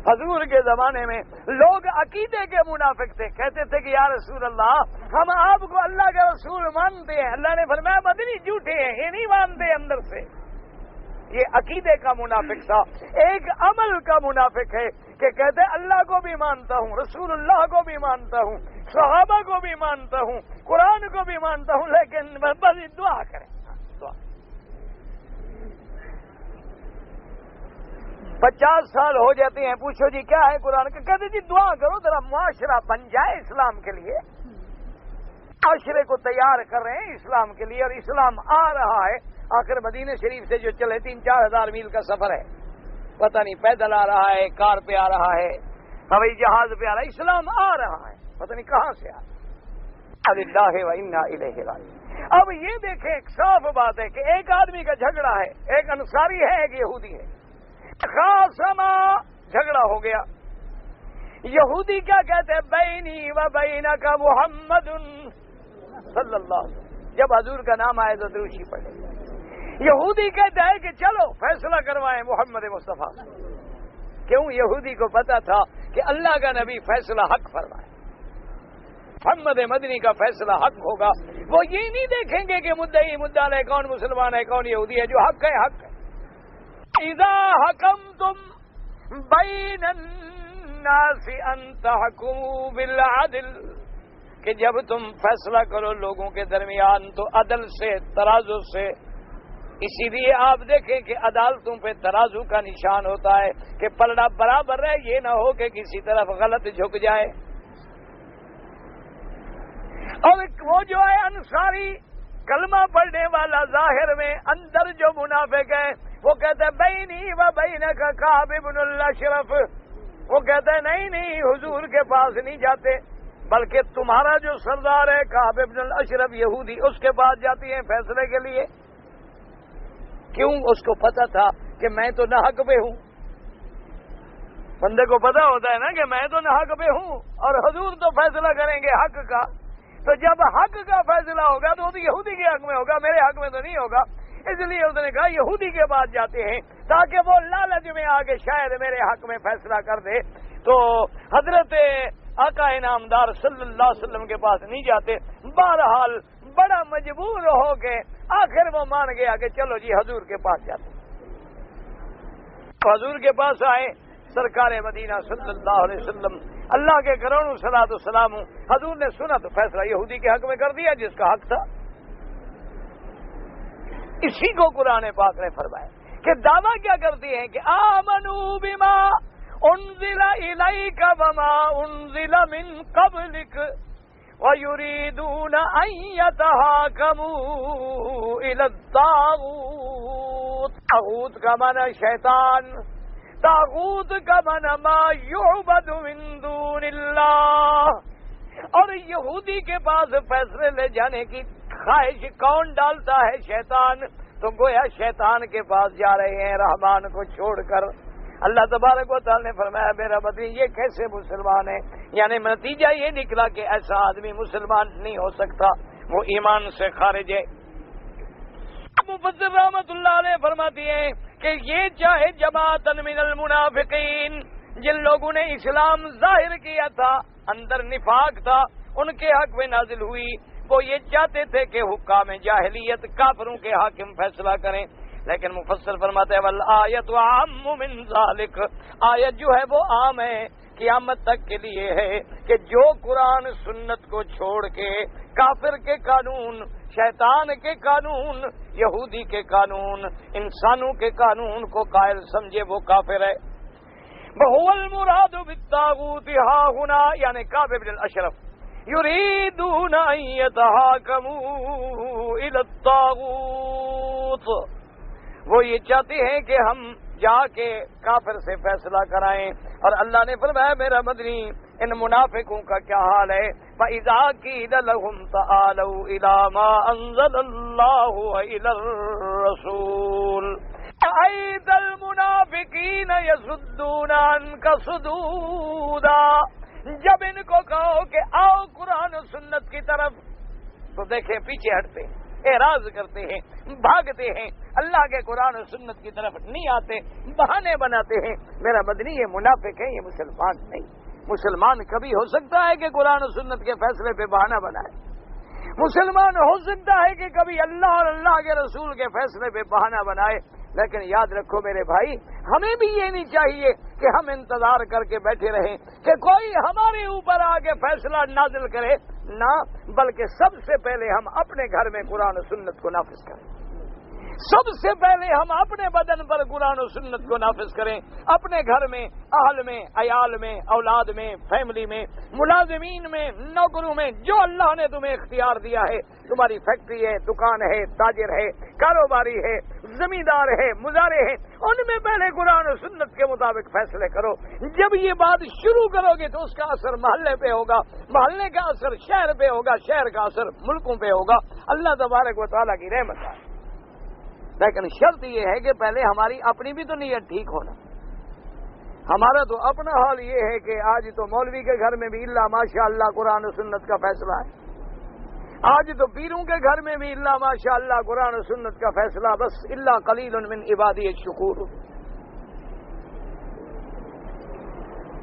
حضور کے زمانے میں لوگ عقیدے کے منافق تھے، کہتے تھے کہ یا رسول اللہ ہم آپ کو اللہ کے رسول مانتے ہیں، اللہ نے فرمایا مدنی جھوٹے ہیں، یہ نہیں مانتے اندر سے۔ یہ عقیدے کا منافق تھا۔ ایک عمل کا منافق ہے کہ کہتے اللہ کو بھی مانتا ہوں، رسول اللہ کو بھی مانتا ہوں، صحابہ کو بھی مانتا ہوں، قرآن کو بھی مانتا ہوں، لیکن بس دعا کریں، دعا۔ 50 سال ہو جاتے ہیں، پوچھو جی کیا ہے قرآن کا، کہتے جی دعا کرو ذرا معاشرہ بن جائے اسلام کے لیے، معاشرے کو تیار کر رہے ہیں اسلام کے لیے، اور اسلام آ رہا ہے۔ آخر مدینہ شریف سے جو چلے 3-4 ہزار میل کا سفر ہے، پتہ نہیں پیدل آ رہا ہے، کار پہ آ رہا ہے، ہوائی جہاز پہ آ رہا ہے، اسلام آ رہا ہے، پتہ نہیں کہاں سے آ رہا ہے۔ للہ و انا الیہ راجعون۔ اب یہ دیکھیں، ایک صاف بات ہے کہ ایک آدمی کا جھگڑا ہے، ایک انصاری ہے ایک یہودی ہے، خاصما جھگڑا ہو گیا۔ یہودی کیا کہتے ہیں؟ بینی و بینک محمد صلی اللہ علیہ وسلم، جب حضور کا نام آئے تو دروشی پڑھے۔ یہودی کہتا ہے کہ چلو فیصلہ کروائیں محمد مصطفیٰ۔ کیوں؟ یہودی کو پتا تھا کہ اللہ کا نبی فیصلہ حق فرمائے، محمد مدنی کا فیصلہ حق ہوگا۔ وہ یہ نہیں دیکھیں گے کہ مدعی مدعا ہے، کون مسلمان ہے کون یہودی ہے، جو حق ہے حق ہے۔ اذا حکمتم بین الناس ان تحکموا بالعدل، کہ جب تم فیصلہ کرو لوگوں کے درمیان تو عدل سے، ترازو سے۔ اسی لیے آپ دیکھیں کہ عدالتوں پہ ترازو کا نشان ہوتا ہے کہ پلڑا برابر رہے، یہ نہ ہو کہ کسی طرف غلط جھک جائے۔ اور وہ جو ہے انصاری کلمہ پڑھنے والا، ظاہر میں، اندر جو منافق ہے وہ کہتا ہے بینی و بینک کعب بن الاشرف، وہ کہتا ہے نہیں نہیں حضور کے پاس نہیں جاتے، بلکہ تمہارا جو سردار ہے کعب بن الاشرف یہودی، اس کے پاس جاتی ہیں فیصلے کے لیے۔ کیوں؟ اس کو پتا تھا کہ میں تو نہ حق پہ ہوں۔ بندے کو پتا ہوتا ہے نا کہ میں تو نہ حق پہ ہوں اور حضور تو فیصلہ کریں گے حق کا، تو جب حق کا فیصلہ ہوگا تو وہ تو یہودی کے حق میں ہوگا، میرے حق میں تو نہیں ہوگا۔ اس لیے اس نے کہا یہودی کے پاس جاتے ہیں تاکہ وہ لالچ میں آگے شاید میرے حق میں فیصلہ کر دے۔ تو حضرت آقا انعامدار صلی اللہ علیہ وسلم کے پاس نہیں جاتے۔ بہرحال بڑا مجبور ہو کے آخر وہ مان گیا کہ چلو جی حضور کے پاس جاتے۔ حضور کے پاس آئے سرکار مدینہ صلی اللہ علیہ وسلم، اللہ کے کروڑوں صلاۃ و سلام، حضور نے سنا تو فیصلہ یہودی کے حق میں کر دیا جس کا حق تھا۔ اسی کو قرآن پاک نے فرمایا کہ دعویٰ کیا کرتی ہیں کہ آمنوا بما انزل الیک وما انزل من قبلک وَيُرِيدُونَ أَن يَتَحَاكَمُوا إِلَى الطَّاغُوتِ۔ طاغوت کا معنی شیطان، طاغوت کا معنی ما يعبد من دون اللہ۔ اور یہودی کے پاس فیصلے لے جانے کی خواہش کون ڈالتا ہے؟ شیطان. تو گویا شیطان کے پاس جا رہے ہیں رحمان کو چھوڑ کر. اللہ تبارک و تعالی نے فرمایا میرا بدی یہ کیسے مسلمان ہے؟ یعنی نتیجہ یہ نکلا کہ ایسا آدمی مسلمان نہیں ہو سکتا، وہ ایمان سے خارج ہے. مفسر رحمت اللہ علیہ فرماتی ہیں کہ یہ چاہے جماعتن من المنافقین، جن لوگوں نے اسلام ظاہر کیا تھا اندر نفاق تھا، ان کے حق میں نازل ہوئی. وہ یہ چاہتے تھے کہ حکام جاہلیت کافروں کے حاکم فیصلہ کریں، لیکن مفسر فرماتے ہیں والآیت عام من ذالک، آیت جو ہے وہ عام ہے قیامت تک کے لیے ہے کہ جو قرآن سنت کو چھوڑ کے کافر کے قانون، شیطان کے قانون، یہودی کے قانون، انسانوں کے قانون کو قائل سمجھے وہ کافر ہے. وَهُوَ الْمُرَادُ بِالطَّاغُوتِ هَا هُنَا، یعنی کعب بن الاشرف یریدون ان یتحاکموا الی الطاغوت، وہ یہ چاہتے ہیں کہ ہم جا کے کافر سے فیصلہ کرائیں. اور اللہ نے فرمایا میرا مدنی ان منافقوں کا کیا حال ہے؟ فَإِذَا قِيلَ لَهُمْ تَعَالَوْا إِلَىٰ مَا أَنزَلَ اللَّهُ وَإِلَى الرَّسُولِ رَأَيْتَ الْمُنَافِقِينَ يَصُدُّونَ عَنكَ صُدُودًا، جب ان کو کہو کہ آؤ قرآن و سنت کی طرف تو دیکھیں پیچھے ہٹتے ہیں، اعراض کرتے ہیں، بھاگتے ہیں، اللہ کے قرآن و سنت کی طرف نہیں آتے، بہانے بناتے ہیں. میرا مدنی یہ منافق ہے، یہ مسلمان نہیں. مسلمان کبھی ہو سکتا ہے کہ قرآن و سنت کے فیصلے پہ بہانہ بنائے، مسلمان ہو سکتا ہے کہ کبھی اللہ اور اللہ کے رسول کے فیصلے پہ بہانہ بنائے. لیکن یاد رکھو میرے بھائی، ہمیں بھی یہ نہیں چاہیے کہ ہم انتظار کر کے بیٹھے رہیں کہ کوئی ہمارے اوپر آ کے فیصلہ نازل کرے، نہ، بلکہ سب سے پہلے ہم اپنے گھر میں قرآن و سنت کو نافذ کریں. سب سے پہلے ہم اپنے بدن پر قرآن و سنت کو نافذ کریں، اپنے گھر میں، اہل میں، عیال میں، اولاد میں، فیملی میں، ملازمین میں، نوکروں میں، جو اللہ نے تمہیں اختیار دیا ہے، تمہاری فیکٹری ہے، دکان ہے، تاجر ہے، کاروباری ہے، زمیندار ہے، مزارے ہیں، ان میں پہلے قرآن و سنت کے مطابق فیصلے کرو. جب یہ بات شروع کرو گے تو اس کا اثر محلے پہ ہوگا، محلے کا اثر شہر پہ ہوگا، شہر کا اثر ملکوں پہ ہوگا. اللہ تبارک و تعالیٰ کی رحمت ہے. لیکن شرط یہ ہے کہ پہلے ہماری اپنی بھی تو نیت ٹھیک ہونا. ہمارا تو اپنا حال یہ ہے کہ آج تو مولوی کے گھر میں بھی اللہ ماشاء اللہ قرآن و سنت کا فیصلہ ہے، آج تو پیروں کے گھر میں بھی اللہ ماشاء اللہ قرآن و سنت کا فیصلہ، بس اللہ قلیل من عبادی الشکور.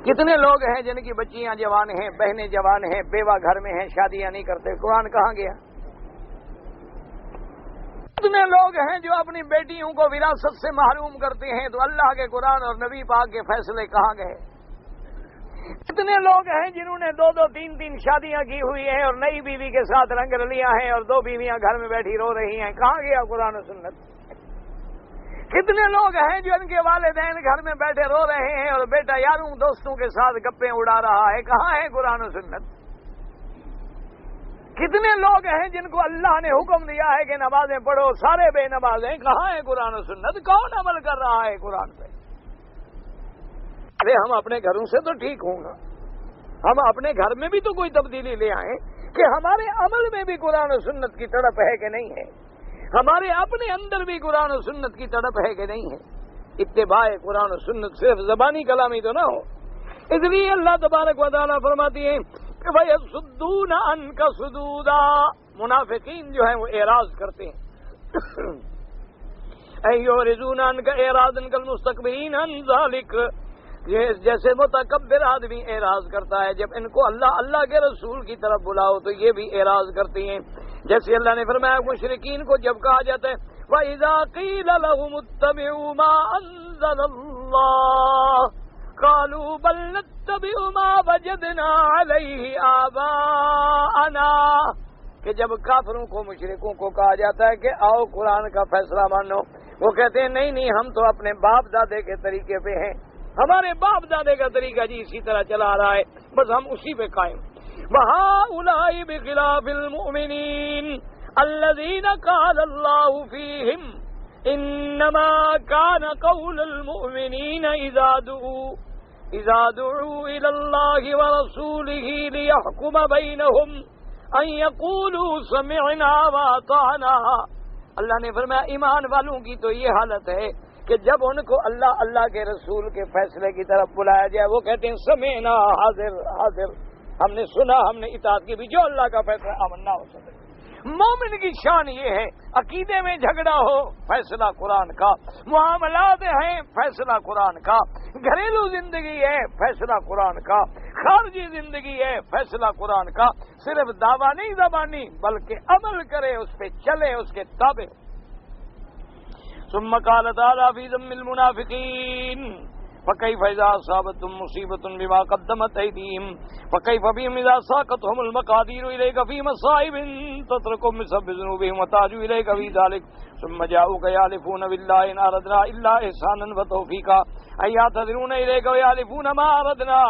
کتنے لوگ ہیں جن کی بچیاں جوان ہیں، بہنیں جوان ہیں، بیوہ گھر میں ہیں، شادیاں نہیں کرتے، قرآن کہاں گیا؟ کتنے لوگ ہیں جو اپنی بیٹیوں کو وراثت سے محروم کرتے ہیں، تو اللہ کے قرآن اور نبی پاک کے فیصلے کہاں گئے؟ کتنے لوگ ہیں جنہوں نے 2-2 3-3 شادیاں کی ہوئی ہیں اور نئی بیوی کے ساتھ رنگ رلیاں ہیں اور 2 بیویاں گھر میں بیٹھی رو رہی ہیں، کہاں گیا قرآن و سنت؟ کتنے لوگ ہیں جو ان کے والدین گھر میں بیٹھے رو رہے ہیں اور بیٹا یاروں دوستوں کے ساتھ گپیں اڑا رہا ہے، کہاں ہے قرآن و سنت؟ کتنے لوگ ہیں جن کو اللہ نے حکم دیا ہے کہ نمازیں پڑھو، سارے بے نماز ہیں، کہاں ہے قرآن و سنت؟ کون عمل کر رہا ہے قرآن پہ؟ ارے ہم اپنے گھروں سے تو ٹھیک ہوں گا، ہم اپنے گھر میں بھی تو کوئی تبدیلی لے آئیں کہ ہمارے عمل میں بھی قرآن و سنت کی تڑپ ہے کہ نہیں ہے، ہمارے اپنے اندر بھی قرآن و سنت کی تڑپ ہے کہ نہیں ہے. اتباع قرآن و سنت صرف زبانی کلامی تو نہ ہو. اس لیے اللہ تبارک و تعالیٰ فرماتی ہیں کہ وَيَصُدُّونَ عَنْكَ صُدُودًا، منافقین جو ہیں وہ اعراض کرتے ہیں. يُعْرِضُونَ عَنْكَ اعراضًا كَالْمُسْتَكْبِرِينَ عَنْ ذَلِكَ، جیسے متکبر آدمی اعراض کرتا ہے جب ان کو اللہ کے رسول کی طرف بلاؤ تو یہ بھی اعراض کرتی ہیں. جیسے اللہ نے فرمایا مشرکین کو جب کہا جاتا ہے وَإِذَا قِيلَ لَهُمُ اتَّبِعُوا مَا أَنزَلَ اللَّهُ قالوا بل نتبع ما وجدنا علیہ آباءنا، کہ جب کافروں کو مشرکوں کو کہا جاتا ہے کہ آؤ قرآن کا فیصلہ مانو، وہ کہتے ہیں نہیں ہم تو اپنے باپ دادے کے طریقے پہ ہیں، ہمارے باپ دادے کا طریقہ جی اسی طرح چلا رہا ہے، بس ہم اسی پہ قائم. وَهَؤُلَاءِ بِخِلَافِ الْمُؤْمِنِينَ الَّذِينَ قَالَ اللَّهُ فِيهِمْ إِنَّمَا كَانَ قَوْلُ الْمُؤْمِنِينَ إِذَا دُعُوا إِلَى اللَّهِ وَرَسُولِهِ لِيَحْكُمَ بَيْنَهُمْ ان یقولوا سمعنا واطعنا، اللہ نے فرمایا ایمان والوں کی تو یہ حالت ہے کہ جب ان کو اللہ کے رسول کے فیصلے کی طرف بلایا جائے وہ کہتے ہیں سمعنا، حاضر حاضر، ہم نے سنا، ہم نے اطاعت کی بھی، جو اللہ کا فیصلہ آمنا ہو سکے۔ مومن کی شان یہ ہے عقیدے میں جھگڑا ہو فیصلہ قرآن کا، معاملات ہیں فیصلہ قرآن کا، گھریلو زندگی ہے فیصلہ قرآن کا، خارجی زندگی ہے فیصلہ قرآن کا، صرف دعویٰ نہیں زبانی بلکہ عمل کرے، اس پہ چلے، اس کے تابع۔ ثم قال تعالی فی ذم المنافقین فكيف إذا أصابتهم مصيبة بما قدمت أيديهم فكيف بهم إذا ساقتهم المقادير إليك في مصائب تتركهم بسبب ذنوبهم وتعجوا إليك في ذلك ثم جاءوك يحلفون بالله إن أردنا إلا إحسانا وتوفيقا أن يعتذرون إليك ويحلفون ما أردنا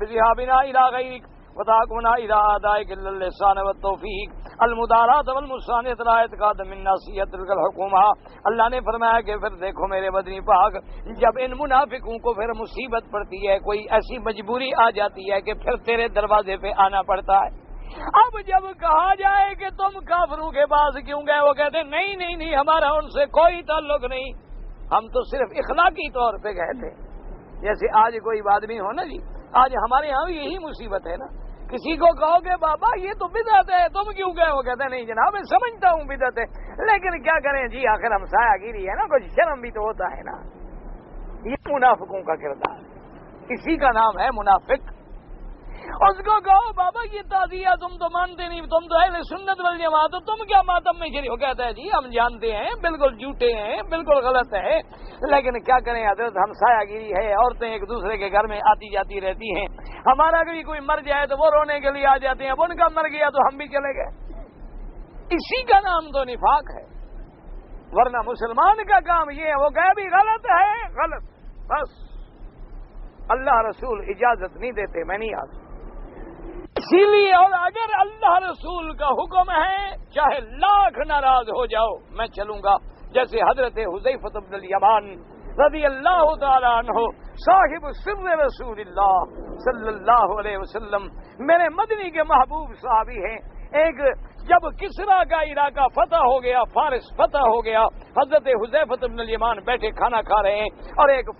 بذهابنا إلى غيرك وتحكمنا إلى أعدائك إلا اللسان والتوفيق المدارات والمسانیت لا اعتقاد من ناصیت تلک الحکومہ۔ اللہ نے فرمایا کہ پھر دیکھو میرے مدنی پاک، جب ان منافقوں کو پھر مصیبت پڑتی ہے، کوئی ایسی مجبوری آ جاتی ہے کہ پھر تیرے دروازے پہ آنا پڑتا ہے۔ اب جب کہا جائے کہ تم کافروں کے پاس کیوں گئے، وہ کہتے ہیں نہیں نہیں نہیں، ہمارا ان سے کوئی تعلق نہیں، ہم تو صرف اخلاقی طور پہ گئے تھے۔ جیسے آج کوئی آدمی ہو نا جی، آج ہمارے ہاں بھی یہی مصیبت ہے نا، کسی کو کہو کہ بابا یہ تو بدعت ہے، تم کیوں گئے؟ وہ کہتے ہیں نہیں جناب میں سمجھتا ہوں بدعت ہے، لیکن کیا کریں جی، آخر ہم سایہ گیری ہے نا، کچھ شرم بھی تو ہوتا ہے نا۔ یہ منافقوں کا کردار، اسی کا نام ہے منافق۔ اس کو کہو بابا یہ تعزیہ تم تو مانتے نہیں، تم تو اہل سنت والجماعت، تم کیا ماتم میں شریک؟ وہ کہتا ہے جی ہم جانتے ہیں بالکل جھوٹے ہیں، بالکل غلط ہے، لیکن کیا کریں حضرت، ہم سایہ گیری ہے، عورتیں ایک دوسرے کے گھر میں آتی جاتی رہتی ہیں، ہمارا بھی کوئی مر جائے تو وہ رونے کے لیے آ جاتے ہیں، اب ان کا مر گیا تو ہم بھی چلے گئے۔ اسی کا نام تو نفاق ہے، ورنہ مسلمان کا کام یہ ہے، وہ کہے بھی غلط ہے غلط، بس اللہ رسول اجازت نہیں دیتے، میں نہیں آتا۔ اسی لیے اور اگر اللہ رسول کا حکم ہے چاہے لاکھ ناراض ہو جاؤ میں چلوں گا، جیسے حضرت حذیفہ بن الیمان رضی اللہ تعالی عنہ صاحب سر رسول اللہ صلی اللہ علیہ وسلم، میرے مدنی کے محبوب صحابی ہیں۔ ایک جب کسرا کا علاقہ فتح ہو گیا، فارس فتح ہو گیا، حضرت حذیفہ بن الیمان بیٹھے کھانا کھا رہے ہیں اور ایک